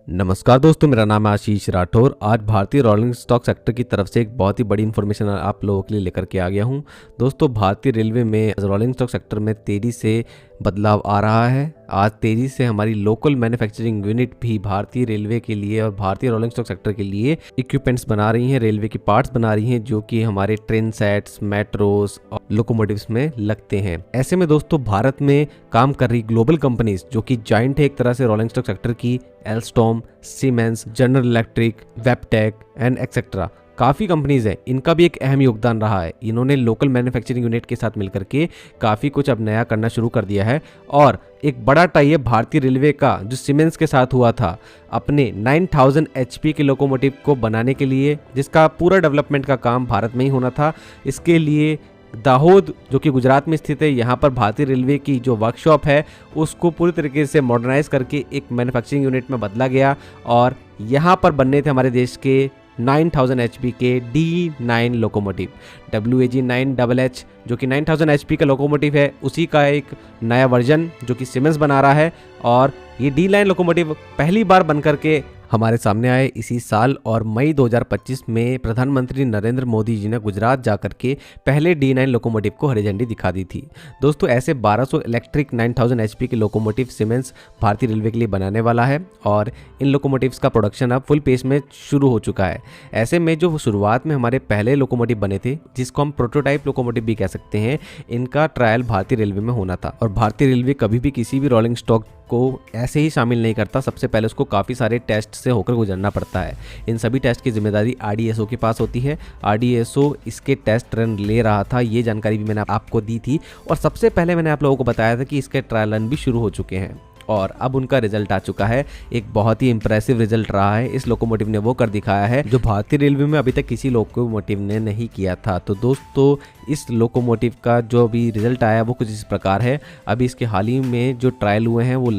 नमस्कार दोस्तों, मेरा नाम है आशीष राठौर। आज भारतीय रोलिंग स्टॉक सेक्टर की तरफ से एक बहुत ही बड़ी इन्फॉर्मेशन आप लोगों के लिए लेकर के आ गया हूं। दोस्तों, भारतीय रेलवे में रोलिंग स्टॉक सेक्टर में तेज़ी से बदलाव आ रहा है। आज तेज़ी से हमारी लोकल मैन्युफैक्चरिंग यूनिट भी भारतीय रेलवे के लिए और भारतीय रोलिंग स्टॉक सेक्टर के लिए इक्विपमेंट्स बना रही हैं, रेलवे के पार्ट्स बना रही हैं, जो कि हमारे ट्रेन सेट्स, मेट्रोस और लोकोमोटिव्स में लगते हैं। ऐसे में दोस्तों, भारत में काम कर रही ग्लोबल कंपनीज जो कि जाइंट है एक तरह से रोलिंग स्टॉक सेक्टर की, Alstom, siemens, general electric, वेबटेक and etcetera, काफ़ी कंपनीज हैं। इनका भी एक अहम योगदान रहा है। इन्होंने लोकल मैन्युफैक्चरिंग यूनिट के साथ मिलकर के काफ़ी कुछ अब नया करना शुरू कर दिया है। और एक बड़ा टाई है भारतीय रेलवे का जो सीमेंस के साथ हुआ था अपने 9000 HP के लोकोमोटिव को बनाने के लिए, जिसका पूरा डेवलपमेंट का काम भारत में ही होना था। इसके लिए दाहोद जो कि गुजरात में स्थित है, यहाँ पर भारतीय रेलवे की जो वर्कशॉप है उसको पूरी तरीके से मॉडर्नाइज करके एक मैन्युफैक्चरिंग यूनिट में बदला गया और यहाँ पर बनने थे हमारे देश के 9000 HP के D9 लोकोमोटिव। WAG9HH जो कि 9000 HP का लोकोमोटिव है, उसी का एक नया वर्जन जो कि सीमेंस बना रहा है। और ये D9 लोकोमोटिव पहली बार बनकर के हमारे सामने आए इसी साल। और मई 2025 में प्रधानमंत्री नरेंद्र मोदी जी ने गुजरात जाकर के पहले D9 लोकोमोटिव को हरी झंडी दिखा दी थी। दोस्तों, ऐसे 1200 इलेक्ट्रिक 9000 HP के लोकोमोटिव सीमेंस भारतीय रेलवे के लिए बनाने वाला है और इन लोकोमोटिव्स का प्रोडक्शन अब फुल पेस में शुरू हो चुका है। ऐसे में जो शुरुआत में हमारे पहले लोकोमोटिव बने थे, जिसको हम प्रोटोटाइप लोकोमोटिव भी कह सकते हैं, इनका ट्रायल भारतीय रेलवे में होना था। और भारतीय रेलवे कभी भी किसी भी रोलिंग स्टॉक को ऐसे ही शामिल नहीं करता। सबसे पहले उसको काफ़ी सारे टेस्ट से होकर गुजरना पड़ता है। इन सभी टेस्ट की जिम्मेदारी RDSO के पास होती है। RDSO इसके टेस्ट रन ले रहा था, ये जानकारी भी मैंने आपको दी थी। और सबसे पहले मैंने आप लोगों को बताया था कि इसके ट्रायल रन भी शुरू हो चुके हैं और अब उनका रिजल्ट आ चुका है। एक बहुत ही इंप्रेसिव रिजल्ट रहा है। इस लोकोमोटिव ने वो कर दिखाया है जो भारतीय रेलवे में अभी तक किसी लोकोमोटिव ने नहीं किया था। तो दोस्तों, इस लोकोमोटिव का जो भी रिजल्ट आया वो कुछ इस प्रकार है। अभी इसके हाल ही में जो ट्रायल हुए हैं वो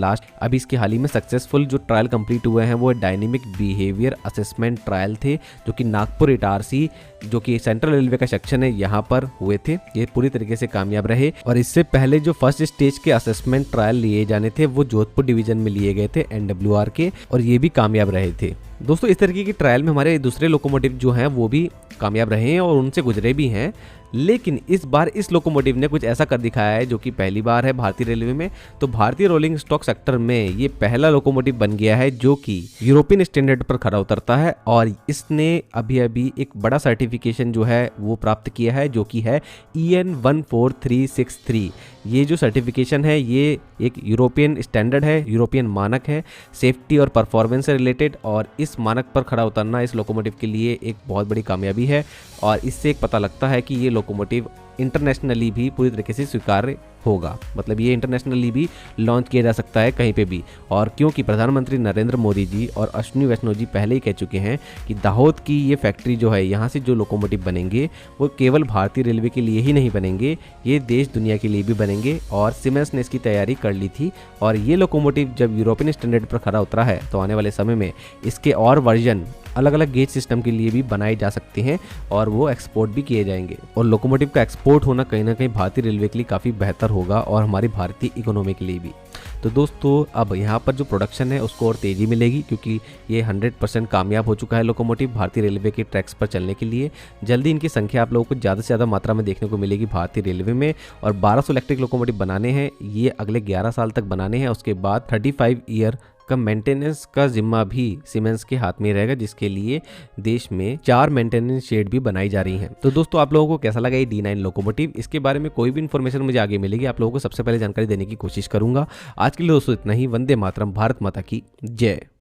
अभी इसके हाल ही में सक्सेसफुल जो ट्रायल कंप्लीट हुए हैं वो डायनेमिक बिहेवियर असेसमेंट ट्रायल थे, जो कि नागपुर इटारसी जो कि सेंट्रल रेलवे का सेक्शन है यहाँ पर हुए थे। ये पूरी तरीके से कामयाब रहे। और इससे पहले जो फर्स्ट स्टेज के असेसमेंट ट्रायल लिए जाने थे वो जोधपुर डिवीजन में लिए गए थे NWR के, और ये भी कामयाब रहे थे। दोस्तों, इस तरीके की ट्रायल में हमारे दूसरे लोकोमोटिव जो हैं वो भी कामयाब रहे हैं और उनसे गुजरे भी हैं। लेकिन इस बार इस लोकोमोटिव ने कुछ ऐसा कर दिखाया है जो कि पहली बार है भारतीय रेलवे में। तो भारतीय रोलिंग स्टॉक सेक्टर में ये पहला लोकोमोटिव बन गया है जो कि यूरोपियन स्टैंडर्ड पर खरा उतरता है। और इसने अभी एक बड़ा सर्टिफिकेशन जो है वो प्राप्त किया है, जो कि है EN 14363। ये जो सर्टिफिकेशन है ये एक यूरोपियन स्टैंडर्ड है, यूरोपियन मानक है, सेफ्टी और परफॉर्मेंस से रिलेटेड। और इस मानक पर खड़ा उतरना इस लोकोमोटिव के लिए एक बहुत बड़ी कामयाबी है। और इससे एक पता लगता है कि ये लोकोमोटिव इंटरनेशनली भी पूरी तरीके से स्वीकार्य होगा। मतलब ये इंटरनेशनली भी लॉन्च किया जा सकता है कहीं पे भी। और क्योंकि प्रधानमंत्री नरेंद्र मोदी जी और अश्विनी वैष्णव जी पहले ही कह चुके हैं कि दाहोद की ये फैक्ट्री जो है, यहाँ से जो लोकोमोटिव बनेंगे वो केवल भारतीय रेलवे के लिए ही नहीं बनेंगे, ये देश दुनिया के लिए भी बनेंगे। और सीमेंस ने इसकी तैयारी कर ली थी। और ये लोकोमोटिव जब यूरोपियन स्टैंडर्ड पर खरा उतरा है तो आने वाले समय में इसके और वर्जन अलग अलग गेज सिस्टम के लिए भी बनाए जा सकते हैं और वो एक्सपोर्ट भी किए जाएंगे। और लोकोमोटिव का एक्सपोर्ट होना कहीं ना कहीं भारतीय रेलवे के लिए काफ़ी बेहतर होगा और हमारी भारतीय इकोनॉमी के लिए भी। तो दोस्तों, अब यहाँ पर जो प्रोडक्शन है उसको और तेज़ी मिलेगी, क्योंकि ये 100% कामयाब हो चुका है लोकोमोटिव भारतीय रेलवे के ट्रैक्स पर चलने के लिए। जल्दी इनकी संख्या आप लोगों को ज़्यादा से ज़्यादा मात्रा में देखने को मिलेगी भारतीय रेलवे में। और 1200 इलेक्ट्रिक लोकोमोटिव बनाने हैं, ये अगले 11 साल तक बनाने हैं। उसके बाद 35 ईयर का मेंटेनेंस का जिम्मा भी सीमेंस के हाथ में रहेगा, जिसके लिए देश में 4 मेंटेनेंस शेड भी बनाई जा रही हैं। तो दोस्तों, आप लोगों को कैसा लगा ये D9 लोकोमोटिव? इसके बारे में कोई भी इन्फॉर्मेशन मुझे आगे मिलेगी, आप लोगों को सबसे पहले जानकारी देने की कोशिश करूंगा। आज के लिए दोस्तों इतना ही। वंदे मातरम, भारत माता की जय।